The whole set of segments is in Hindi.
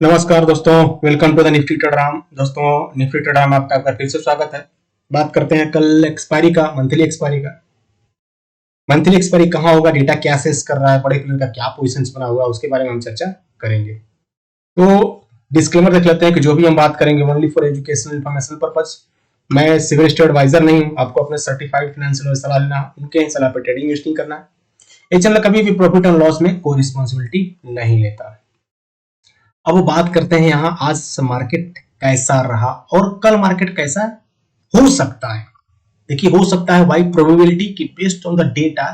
नमस्कार दोस्तों, वेलकम टू द निफ्टी ट्रेडराम। दोस्तों, निफ्टी ट्रेडराम में आपका फिर से स्वागत है। बात करते हैं कल एक्सपायरी का, मंथली एक्सपायरी का। मंथली एक्सपायरी कहाँ होगा, डेटा क्या सेस कर रहा है, बड़े प्लेयर का क्या पोजीशंस बना हुआ है, उसके बारे में हम चर्चा करेंगे। तो डिस्क्लेमर देख लेते हैं कि जो भी हम बात करेंगे only for educational information purpose. मैं सिविल स्टेट एडवाइजर नहीं हूँ, आपको अपने सर्टिफाइड फाइनेंशियल सलाह लेना है, उनके ही सलाह पर ट्रेडिंग इन्वेस्टिंग करना है। ये चैनल कभी भी प्रॉफिट एंड लॉस में कोई रिस्पॉन्सिबिलिटी नहीं लेता। अब बात करते हैं यहाँ आज मार्केट कैसा रहा और कल मार्केट कैसा हो सकता है। देखिए, हो सकता है वाई प्रोबेबिलिटी की based on the data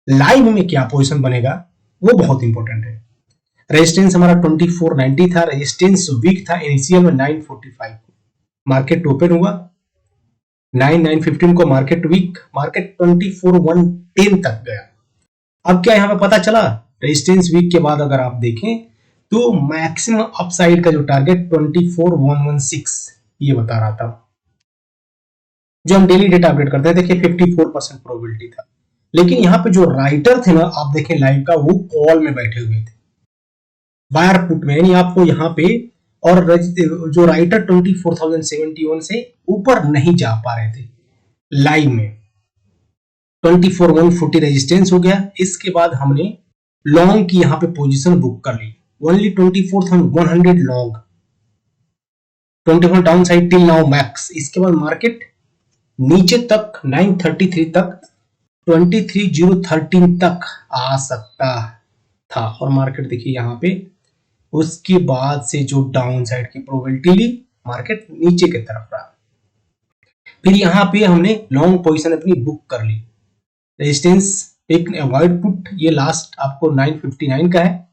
live में क्या पोजीशन बनेगा वो बहुत इंपॉर्टेंट है। रेजिस्टेंस हमारा 2490 था, रेजिस्टेंस वीक था इनिशियल में 945। मार्केट ओपन हुआ 9915 को, मार्केट वीक, मार्केट 24110 तक गया। अब क्या यहाँ पे पता चला, रेजिस्टेंस वीक के बाद अगर आप देखें तो मैक्सिमम अपसाइड का जो टारगेट 24116 ये बता रहा था। जो हम डेली डेटा अपडेट करते हैं, देखिए 54% प्रोबेबिलिटी था। लेकिन यहाँ पे जो राइटर थे ना, आप देखें लाइव का, वो कॉल में बैठे हुए थे, बायर पुट में, यानी आपको यहाँ पे, और जो राइटर 24071 से ऊपर नहीं जा पा रहे थे लाइव में। 24140 रेजिस्टेंस हो गया। इसके बाद हमने लॉन्ग की यहाँ पे पोजीशन बुक कर ली, only 24,100 long, 24 down side till now max. इसके बाद मार्केट नीचे तक 933 तक 23013 तक आ सकता था, और मार्केट देखिए यहाँ पे उसके बाद से जो डाउन साइड की प्रोबेबिलिटी ली, मार्केट नीचे की तरफ रहा। फिर यहाँ पे हमने लॉन्ग पोजीशन अपनी बुक कर ली, रेजिस्टेंस एक अवॉइड पुट, ये लास्ट आपको 959 का है।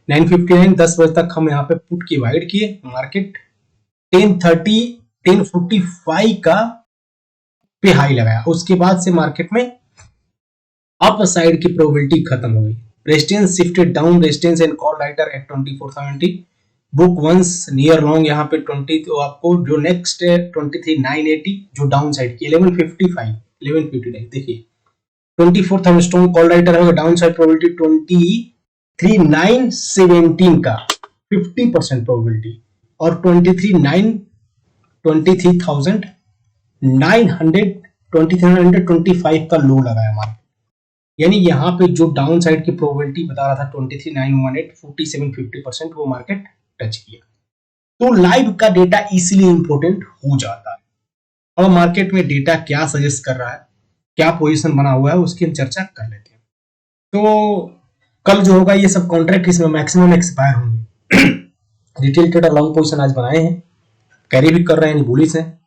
959 10 बजे तक हम यहाँ पे पुट की वाइड किए, मार्केट 1045 का पे हाई लगाया। उसके बाद से मार्केट में अप साइड की प्रोबेबिलिटी खत्म हो गई। Resistance shifted down, resistance and call writer at 2470, book once near long यहाँ पे 20, तो आपको जो नेक्स्ट है 23980 जो डाउन साइड की 1155 1159, देखिए 24 हम स्ट्रॉन्ग कॉल राइटर होगा, डाउन साइड प्रोबेबिलिटी 23917 का 50% प्रोबेबिलिटी, और 23,925 का लो लगाया मार्केट। यानी यहाँ पे जो डाउन साइड की प्रोबेबिलिटी बता रहा था 23,918 47-50%, वो मार्केट टच किया। तो लाइव का डेटा इसीलिए इंपॉर्टेंट हो जाता है। अब मार्केट में डेटा क्या सजेस्ट कर रहा है, क्या पोजीशन बना हुआ है, उसकी हम चर्चा कर लेते हैं। तो कल जो होगा, ये सब कॉन्ट्रैक्ट इसमें मैक्सिमम एक्सपायर होंगे। रिटेल ट्रेडर लॉन्ग पोजीशन आज बनाए हैं, कैरी भी कर रहे हैं, बुलिश है।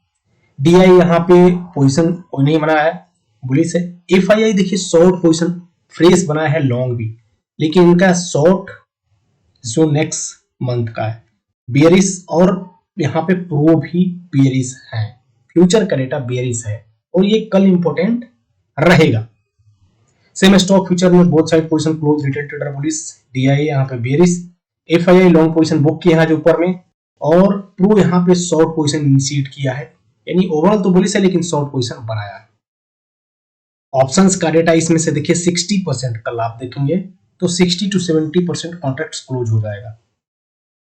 डीआई यहाँ पे पोजीशन कोई नहीं बनाया है, बुलिश है। एफआईआई देखिए शॉर्ट पोजीशन फ्रेश बनाया है, लॉन्ग भी, लेकिन इनका शॉर्ट जो नेक्स्ट मंथ का है बियरिश, और यहाँ पे प्रो भी बियरिश है, फ्यूचर का डेटा बियरिश है, और ये कल इंपॉर्टेंट रहेगा। सेम स्टॉक फ्यूचर में both side position close, retail trader bullish, DI यहाँ पे bearish, FII long position book किया है जो ऊपर में, और प्रो यहाँ पे शॉर्ट पोजीशन इनिशिएट किया है, यानी ओवरऑल तो बुलिश है लेकिन शॉर्ट पोजीशन बनाया है। ऑप्शंस का डेटा इसमें से देखिए 60%, कल आप देखेंगे तो 60 to 70% कॉन्ट्रैक्ट्स क्लोज हो जाएगा।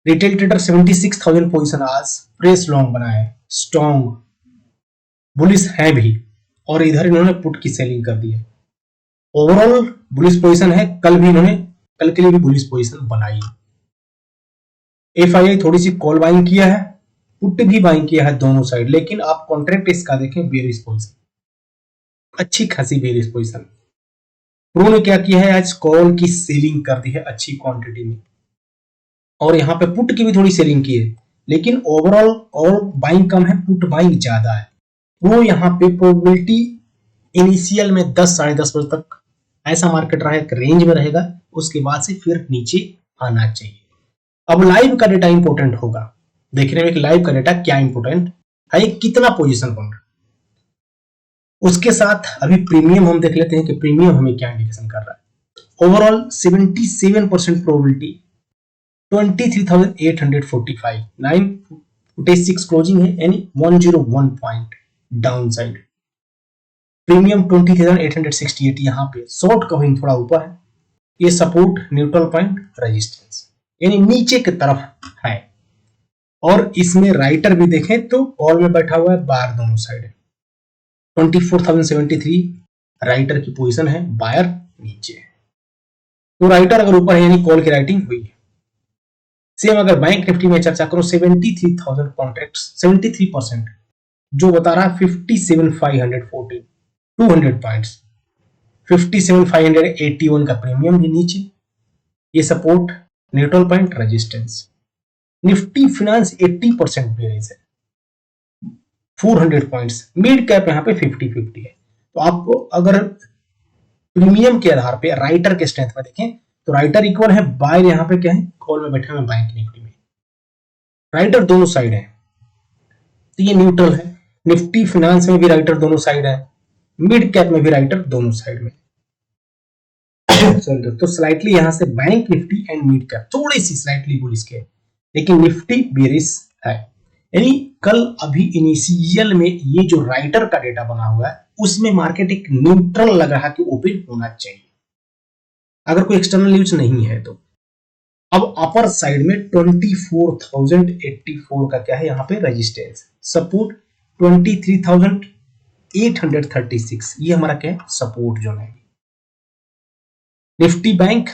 रिटेल ट्रेडर 76,000 पोजीशन आज फ्रेश लॉन्ग बनाया है, स्ट्रॉन्ग बुलिश है भी, और इधर इन्होंने पुट की सेलिंग कर दी है। ओवरऑल बुलिश पोजीशन है, कल भी इन्होंने, कल के लिए भी बुलिश पोजीशन बनाई है। एफआईआई थोड़ी सी कॉल बाइंग किया है, पुट भी बाइंग किया है दोनों साइड, लेकिन आप कॉन्ट्रैक्ट इसका देखें बेरिश पोजीशन, अच्छी खासी बेरिश पोजीशन। प्रो ने क्या किया है, आज कॉल की सेलिंग कर दी है अच्छी क्वांटिटी में, और यहाँ पे पुट की भी थोड़ी सेलिंग की है, लेकिन ओवरऑल कॉल बाइंग कम है, पुट बाइंग ज्यादा है। प्रो यहाँ पे प्रोबेबिलिटी इनिशियल में 10 साढ़े 10 बजे तक ऐसा मार्केट रहा, एक रेंज में रहेगा, उसके बाद से फिर नीचे आना चाहिए। अब लाइव का डेटा इंपॉर्टेंट होगा, देखने में कि लाइव का डेटा क्या इंपॉर्टेंट है, कितना पोजीशन बन रहा, उसके साथ अभी प्रीमियम हम देख लेते हैं कि प्रीमियम हमें क्या इंडिकेशन कर रहा है। ओवरऑल 77% प्रोबेबिलिटी 23,845, 946 क्लोजिंग है, यानी 101 पॉइंट डाउन साइड। प्रीमियम 20,868, यहाँ पे शॉर्ट कवरिंग थोड़ा ऊपर है, ये सपोर्ट, न्यूट्रल पॉइंट, रेजिस्टेंस, यानी नीचे की तरफ है। और इसमें राइटर भी देखें तो कॉल में बैठा हुआ है, बायर दोनों साइड है। 24,073 राइटर की पोजीशन है, बायर नीचे है। तो राइटर अगर ऊपर है यानी कॉल की राइटिंग हुई है। सेम अगर बैंक निफ्टी में चर्चा करो 73,000 कॉन्ट्रैक्ट्स, 73% जो बता रहा है 57,514, 200 पॉइंट्स, 57,581 का प्रीमियम भी नीचे। ये support, neutral point, resistance. Nifty finance 80% bearish है, 400 पॉइंट्स। मिड कैप यहाँ पे 50-50 है। तो आपको अगर प्रीमियम के आधार पे राइटर के स्ट्रेंथ में देखें तो राइटर इक्वल है, बायर यहाँ पे क्या है, कॉल में बैठे हुए बैंक निफ्टी में। राइटर दोनों साइड है तो ये न्यूट्रल है। निफ्टी फिनांस में भी राइटर दोनों साइड है, मिड कैप में भी राइटर दोनों साइड में। तो स्लाइटली यहां से bank Nifty and mid cap थोड़ी सी स्लाइटली बुलिश के, लेकिन निफ्टी बेरिश है। यानी कल अभी इनिशियल में ये जो राइटर का डेटा बना हुआ है उसमें मार्केट एक न्यूट्रल लग रहा कि ओपन होना चाहिए अगर कोई एक्सटर्नल न्यूज नहीं है तो। अब अपर साइड में 24,084 का क्या है यहाँ पे रेजिस्टेंस, सपोर्ट 23,836, ये हमारा क्या है, सपोर्ट जोन है। निफ्टी बैंक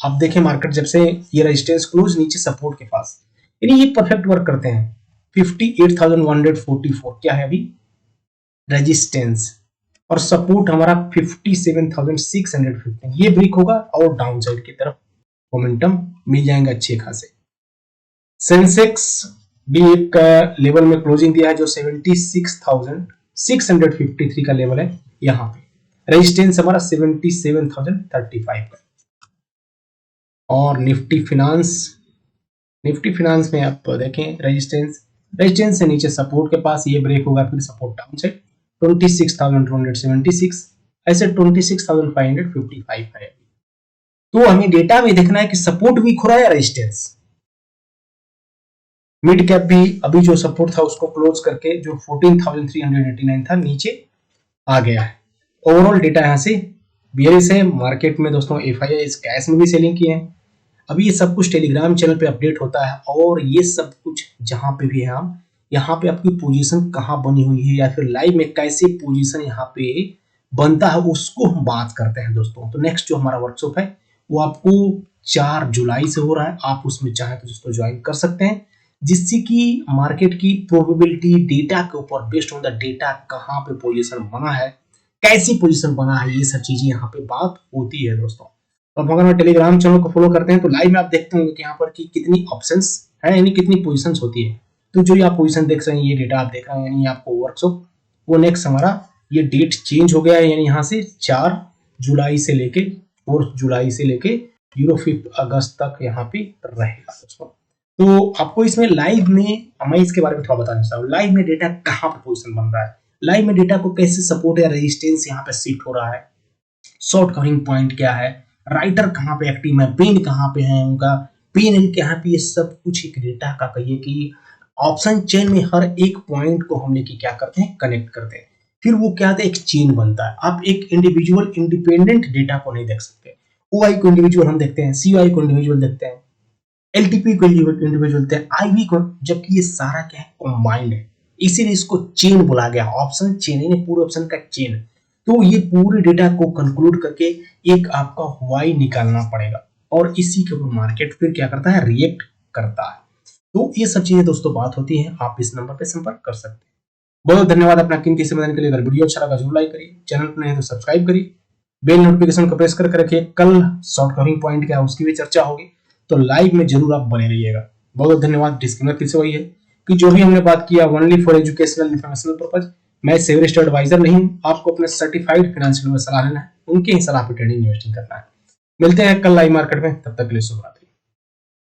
आप देखें मार्केट जब से ये रेजिस्टेंस क्लोज नीचे सपोर्ट के पास, यानी ये परफेक्ट वर्क करते हैं। 58,144 क्या है अभी रेजिस्टेंस, और सपोर्ट हमारा 57,615, ये ब्रेक होगा और डाउन साइड की तरफ मोमेंटम मिल जाएंगे अच्छे खासे। सेंसेक्स भी एक लेवल में क्लोजिंग दिया है जो 76,653 का लेवल है, यहां पे रेजिस्टेंस हमारा 77,035 का। और निफ्टी फिनांस में आप देखें रेजिस्टेंस से नीचे सपोर्ट के पास, ये ब्रेक होगा फिर सपोर्ट डाउन साइड 26,276, ऐसे 26,555 है। तो हमें डेटा में देखना है कि सपोर्ट वीक हो रहा है या रेजिस्टेंस। मिड कैप भी अभी जो सपोर्ट था उसको क्लोज करके जो 14,389 था नीचे आ गया है। ओवरऑल डेटा यहां से बेयरिश है। मार्केट में दोस्तों एफआईआई इस कैश में भी सेलिंग की है। अभी ये सब कुछ टेलीग्राम चैनल पे अपडेट होता है और ये सब कुछ जहां पे भी है हम यहाँ पे आपकी पोजीशन कहाँ बनी हुई है या फिर लाइव में कैसे पोजीशन यहाँ पे बनता है उसको हम बात करते हैं दोस्तों। तो नेक्स्ट जो हमारा वर्कशॉप है वो आपको 4 जुलाई से हो रहा है, आप उसमें चाहें तो दोस्तों ज्वाइन कर सकते हैं, जिससे कि मार्केट की प्रोबेबिलिटी डेटा के ऊपर बेस्ड ऑन द डेटा कहाँ पे पोजीशन बना है, कैसी पोजीशन बना है, ये सब चीजें यहाँ पे बात होती है दोस्तों। तो अगर हम टेलीग्राम चैनल को फॉलो करते हैं तो लाइव में आप देखते होंगे कि यहाँ पर कि कितनी ऑप्शंस है, यानी कितनी पोजीशंस होती है। तो जो ये आप पोजीशन देख रहे हैं, ये डेटा आप देख रहे हैं, यानी आपको वर्कशॉप वो नेक्स्ट हमारा ये डेट चेंज हो गया है, यानी यहाँ से 4 जुलाई से लेके 4 जुलाई से लेके 5 अगस्त तक यहाँ पे रहेगा दोस्तों। तो आपको इसमें लाइव में मैं इसके बारे में थोड़ा बताना चाहता हूँ, लाइव में डेटा कहाँ पे पोजीशन बन रहा है, लाइव में डेटा को कैसे सपोर्ट या रेजिस्टेंस यहाँ पे शिफ्ट हो रहा है, शॉर्ट कवरिंग पॉइंट क्या है, राइटर कहाँ पे एक्टिव है, पेन कहाँ पे है उनका, पेन एंड कहाँ पे, ये सब कुछ एक डेटा का कहिए कि ऑप्शन चेन में हर एक पॉइंट को हम लेके क्या करते हैं, कनेक्ट करते हैं, फिर वो क्या होता है, एक चेन बनता है। आप एक इंडिविजुअल इंडिपेंडेंट डेटा को नहीं देख सकते। ओआई को इंडिविजुअल हम देखते हैं, सीआई को इंडिविजुअल देखते हैं, एलटीपी को इंडिविजुअल देखते हैं, आईवी को, जबकि ये सारा क्या है, कंबाइंड है, इसीलिए इसको चेन बोला गया, ऑप्शन चेन, यानी पूरे ऑप्शन का चेन। तो ये पूरे डेटा को कंक्लूड करके एक आपका वाई निकालना पड़ेगा और इसी के ऊपर मार्केट फिर क्या करता है, रिएक्ट करता है। तो ये सब चीजें दोस्तों बात होती है, आप इस नंबर पे संपर्क कर सकते हैं। बहुत धन्यवाद अपना कीमती समय देने के लिए। अगर वीडियो अच्छा लगा जरूर लाइक करिए, चैनल पर नए हैं तो सब्सक्राइब करिए, बेल नोटिफिकेशन को प्रेस करके रखिए। कल शॉर्ट कवरिंग पॉइंट क्या है उसकी भी चर्चा होगी, तो लाइव में जरूर आप बने रहिएगा। बहुत धन्यवाद। डिस्क्लेमर फिर से वही है कि जो भी हमने बात किया only for educational informational purpose, मैं सेवियर एडवाइजर नहीं हूं। आपको अपने सर्टिफाइड फाइनेंशियल में सलाह लेना है, उनके ही सलाह पर ट्रेडिंग इन्वेस्टिंग करना है। मिलते हैं कल लाइव मार्केट में, तब तक के लिए शुभ रात्रि।